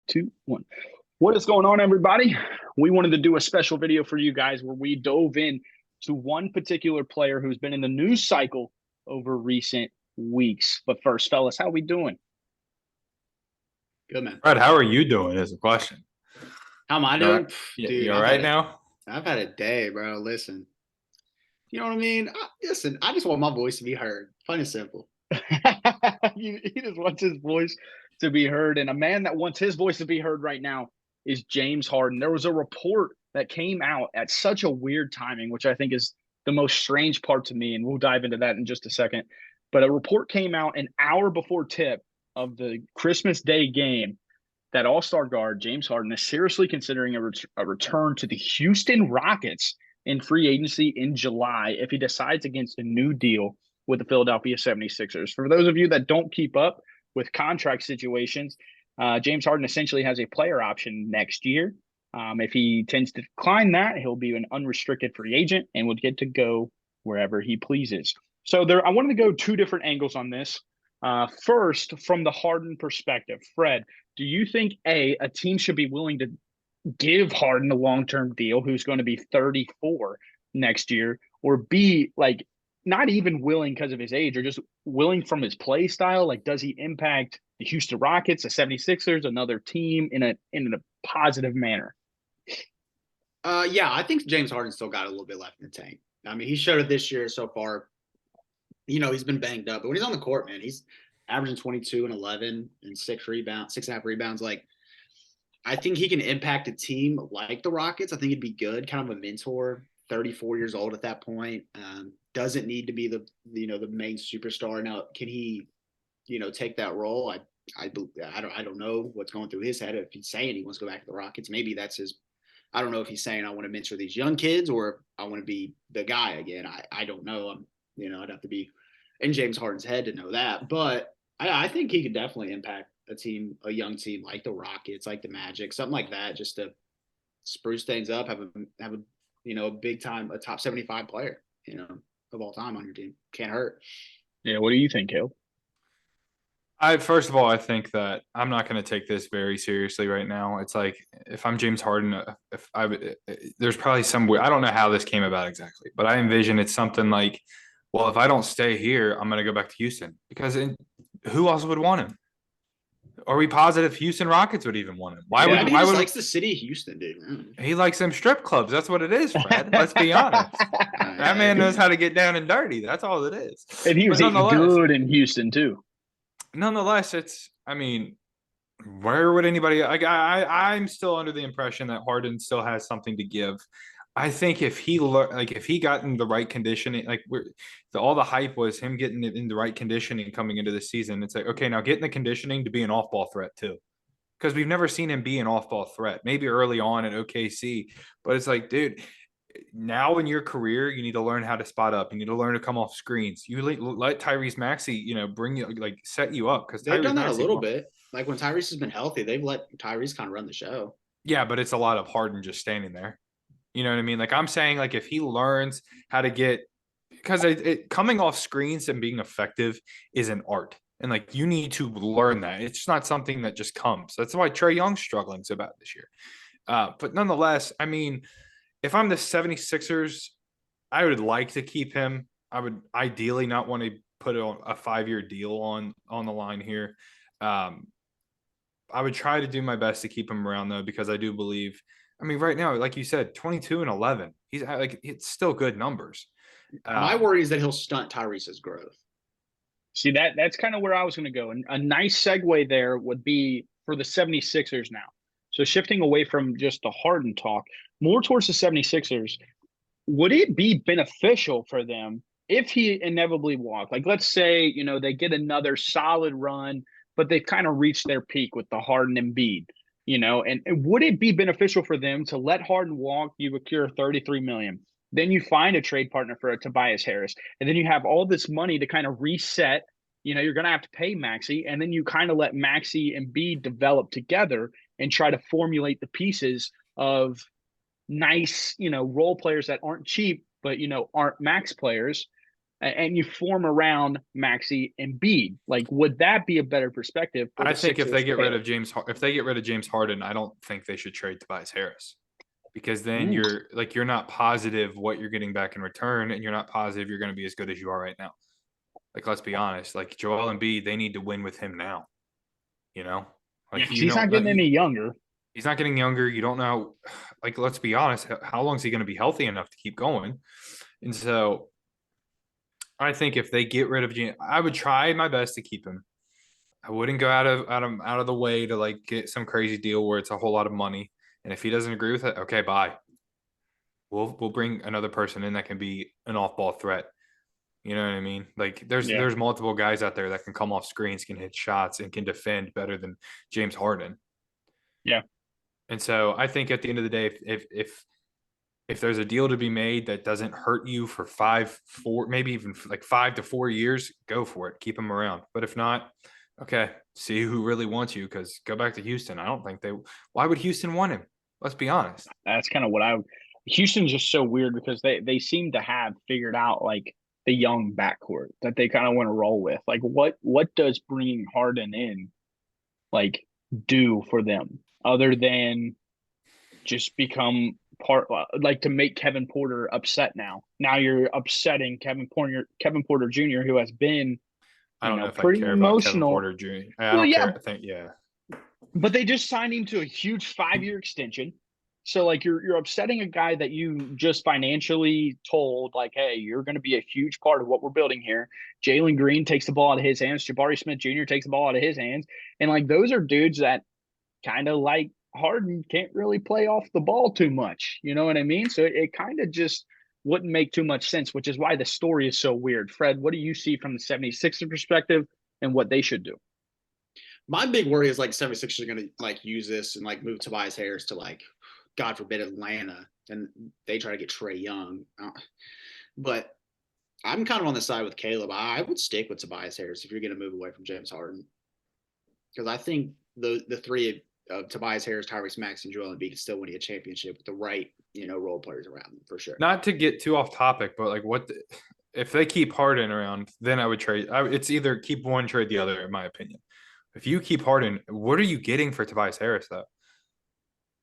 Two, one. What is going on, everybody? We wanted to do a special video for you guys where we dove in to one particular player who's been in the news cycle over recent weeks. But first, fellas, how we doing? Good, man. Fred, how are you doing is a question. How am I You all doing? right? Dude, You all right now? I've had a day, bro. Listen, you know what I mean? Listen, I just want my voice to be heard. Plain and simple. He just wants his voice to be heard. And a man that wants his voice to be heard right now is James Harden. There was a report that came out at such a weird timing, which I think is the most strange part to me. And we'll dive into that in just a second. But a report came out an hour before tip of the Christmas Day game that All-Star guard James Harden is seriously considering a return to the Houston Rockets in free agency in July if he decides against a new deal with the Philadelphia 76ers. For those of you that don't keep up with contract situations, James Harden essentially has a player option next year. If he tends to decline that, he'll be an unrestricted free agent and will get to go wherever he pleases. So I wanted to go two different angles on this. First, from the Harden perspective, Fred, do you think a team should be willing to give Harden a long-term deal who's going to be 34 next year, or B, like not even willing because of his age or just willing from his play style? Like, does he impact the Houston Rockets, the 76ers, another team in a positive manner? Yeah, I think James Harden still got a little bit left in the tank. I mean, he showed it this year so far. You know, he's been banged up, but when he's on the court, man, he's averaging 22 and 11 and 6.5 rebounds. Like, I think he can impact a team like the Rockets. I think he'd be good, kind of a mentor. 34 years old at that point. Doesn't need to be the main superstar. Now, can he, take that role? I don't know what's going through his head. If he's saying he wants to go back to the Rockets, maybe that's his. I don't know if he's saying I want to mentor these young kids or I want to be the guy again. I don't know. I'd have to be in James Harden's head to know that. But I think he could definitely impact a young team like the Rockets, like the Magic, something like that, just to spruce things up, have a big time, a top 75 player, of all time on your team. Can't hurt. Yeah, what do you think, Caleb? First of all, I think that I'm not going to take this very seriously right now. It's like if I'm James Harden, there's probably some way. I don't know how this came about exactly, but I envision it's something like, well, if I don't stay here, I'm going to go back to Houston because who else would want him? Are we positive Houston Rockets would even want him? He likes the city of Houston, dude. He likes them strip clubs. That's what it is, Fred. Let's be honest. That man knows how to get down and dirty. That's all it is. And he was eating good in Houston too. Nonetheless, where would anybody? I'm still under the impression that Harden still has something to give. I think if he got in the right conditioning, all the hype was him getting in the right conditioning coming into the season. It's like, okay, now get in the conditioning to be an off-ball threat too, because we've never seen him be an off-ball threat. Maybe early on at OKC, but it's like, dude, now in your career, you need to learn how to spot up. You need to learn to come off screens. You let Tyrese Maxey, bring you, set you up, because they've done that a little bit. Like when Tyrese has been healthy, they've let Tyrese kind of run the show. Yeah, but it's a lot of Harden just standing there. You know what I mean? Like I'm saying, like if he learns how to get, because coming off screens and being effective is an art. And like you need to learn that. It's not something that just comes. That's why Trae Young's struggling so bad this year. But nonetheless, I mean, if I'm the 76ers, I would like to keep him. I would ideally not want to put a 5-year deal on the line here. I would try to do my best to keep him around though, because I do believe. I mean, right now, like you said, 22 and 11. He's like, it's still good numbers. My worry is that he'll stunt Tyrese's growth. See, that's kind of where I was going to go. And a nice segue there would be for the 76ers now. So shifting away from just the Harden talk, more towards the 76ers, would it be beneficial for them if he inevitably walked? Like, let's say, they get another solid run, but they've kind of reached their peak with the Harden and Embiid. And would it be beneficial for them to let Harden walk? You procure $33 million. Then you find a trade partner for a Tobias Harris. And then you have all this money to kind of reset. You're going to have to pay Maxey. And then you kind of let Maxey and Embiid develop together and try to formulate the pieces of nice, role players that aren't cheap, but, aren't max players and you form around Maxey and Bede. Like, would that be a better perspective for I the think if Sixers they to get rid handle? of if they get rid of James Harden, I don't think they should trade Tobias Harris, because then Ooh. you're not positive what you're getting back in return, and you're not positive you're going to be as good as you are right now. Like, let's be honest. Like, Joel Embiid, they need to win with him now. You know, Yeah, like, 'cause he's not getting any younger. he's not getting younger. You don't know. Like, let's be honest. How long is he going to be healthy enough to keep going? And so I think if they get rid of James, I would try my best to keep him. I wouldn't go out of the way to like get some crazy deal where it's a whole lot of money. And if he doesn't agree with it, okay, bye. We'll bring another person in that can be an off ball threat. You know what I mean? Like, Yeah. there's multiple guys out there that can come off screens, can hit shots, and can defend better than James Harden. Yeah. And so I think at the end of the day, if there's a deal to be made that doesn't hurt you for 4, maybe even like 5 to 4 years, go for it. Keep them around. But if not, okay, see who really wants you, because go back to Houston. I don't think why would Houston want him? Let's be honest. That's kind of what Houston's just so weird because they seem to have figured out like the young backcourt that they kind of want to roll with. Like what does bringing Harden in like do for them other than just become part like to make Kevin Porter upset now. Now you're upsetting Kevin Porter Jr., who has been, I don't know if I pretty care about Kevin emotional. Porter Jr. I Well, don't yeah, care. I think, yeah. but they just signed him to a huge 5-year extension. So like you're upsetting a guy that you just financially told like, hey, you're going to be a huge part of what we're building here. Jalen Green takes the ball out of his hands. Jabari Smith Jr. takes the ball out of his hands, and like those are dudes that kind of like Harden can't really play off the ball too much. You know what I mean? So it kind of just wouldn't make too much sense, which is why the story is so weird. Fred, what do you see from the 76ers perspective and what they should do? My big worry is like 76ers are going to like use this and like move Tobias Harris to like, God forbid, Atlanta, and they try to get Trae Young. But I'm kind of on the side with Caleb. I would stick with Tobias Harris if you're going to move away from James Harden, because I think the three of Tobias Harris, Tyrese Maxey, and Joel Embiid can still win a championship with the right role players around them for sure. Not to get too off topic, but like, if they keep Harden around, then I would trade. It's either keep one, trade the other, in my opinion. If you keep Harden, what are you getting for Tobias Harris, though?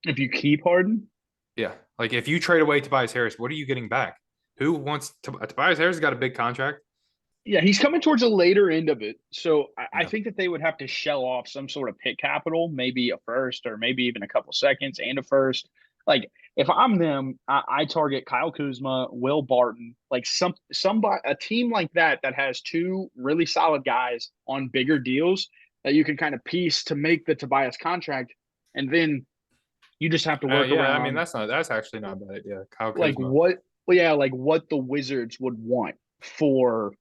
If you keep Harden, Yeah, like if you trade away Tobias Harris, what are you getting back? Who wants Tobias Harris? Got a big contract. yeah, he's coming towards the later end of it. So I Yeah. think that they would have to shell off some sort of pick capital, maybe a first or maybe even a couple seconds and a first. Like if I'm them, I target Kyle Kuzma, Will Barton, like somebody a team like that that has two really solid guys on bigger deals that you can kind of piece to make the Tobias contract, and then you just have to work Yeah, I mean around that's actually not a bad idea. Kyle like Kuzma. what well, yeah, like what the Wizards would want for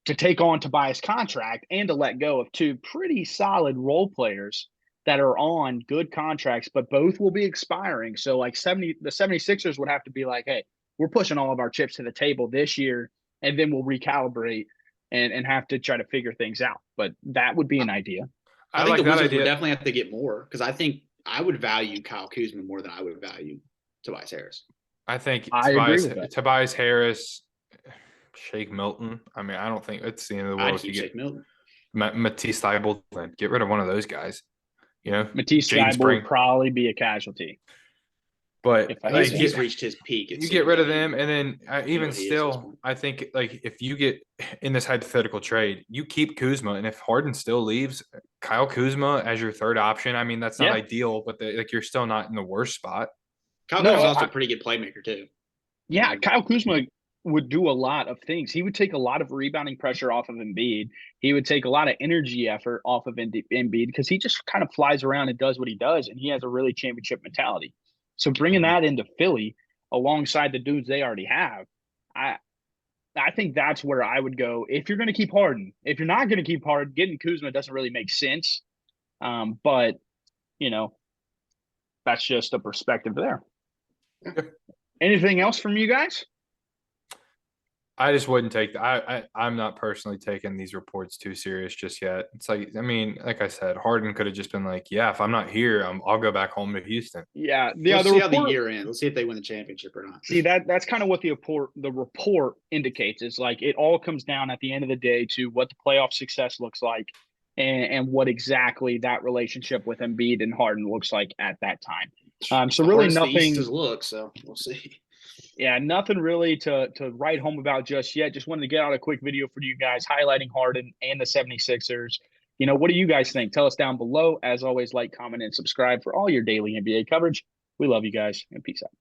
to take on Tobias' contract and to let go of two pretty solid role players that are on good contracts, but both will be expiring. So like the 76ers would have to be like, hey, we're pushing all of our chips to the table this year, and then we'll recalibrate and have to try to figure things out. But that would be an idea. I I think like the that Wizards would idea. definitely have to get more, because I think I would value Kyle Kuzma more than I would value Tobias Harris. I think I agree with that. Tobias Harris, Shake Milton. I mean, I don't think it's the end of the world I'd if you keep get Shake Milton. Matisse Thybulle. Get rid of one of those guys. Matisse Jaden Thybulle will Spring. probably be a casualty. But If I like, had He's reached his peak. you get rid of them, and then even what he is at this still, point. I think like if you get in this hypothetical trade, you keep Kuzma, and if Harden still leaves, Kyle Kuzma as your third option. I mean, that's not Yeah. ideal, but like you're still not in the worst spot. Kyle No, Kuzma's also a pretty good playmaker too. Yeah, Kyle Kuzma would do a lot of things. He would take a lot of rebounding pressure off of Embiid. He would take a lot of energy effort off of Embiid because he just kind of flies around and does what he does, and he has a really championship mentality. So bringing that into Philly alongside the dudes they already have, I think that's where I would go if you're going to keep Harden. If you're not going to keep Harden, getting Kuzma doesn't really make sense. But that's just a perspective there. Yeah. Anything else from you guys? I just wouldn't take I'm not personally taking these reports too serious just yet. It's like, I mean, like I said, Harden could have just been like, yeah, if I'm not here, I'll go back home to Houston. Yeah, Let's the see how the report. year ends. Let's see if they win the championship or not. See, that's kind of what the report indicates is like it all comes down at the end of the day to what the playoff success looks like and what exactly that relationship with Embiid and Harden looks like at that time. It's So the really hardest the East nothing. has looked, so we'll see. Yeah, nothing really to write home about just yet. Just wanted to get out a quick video for you guys highlighting Harden and the 76ers. What do you guys think? Tell us down below. As always, like, comment, and subscribe for all your daily NBA coverage. We love you guys, and peace out.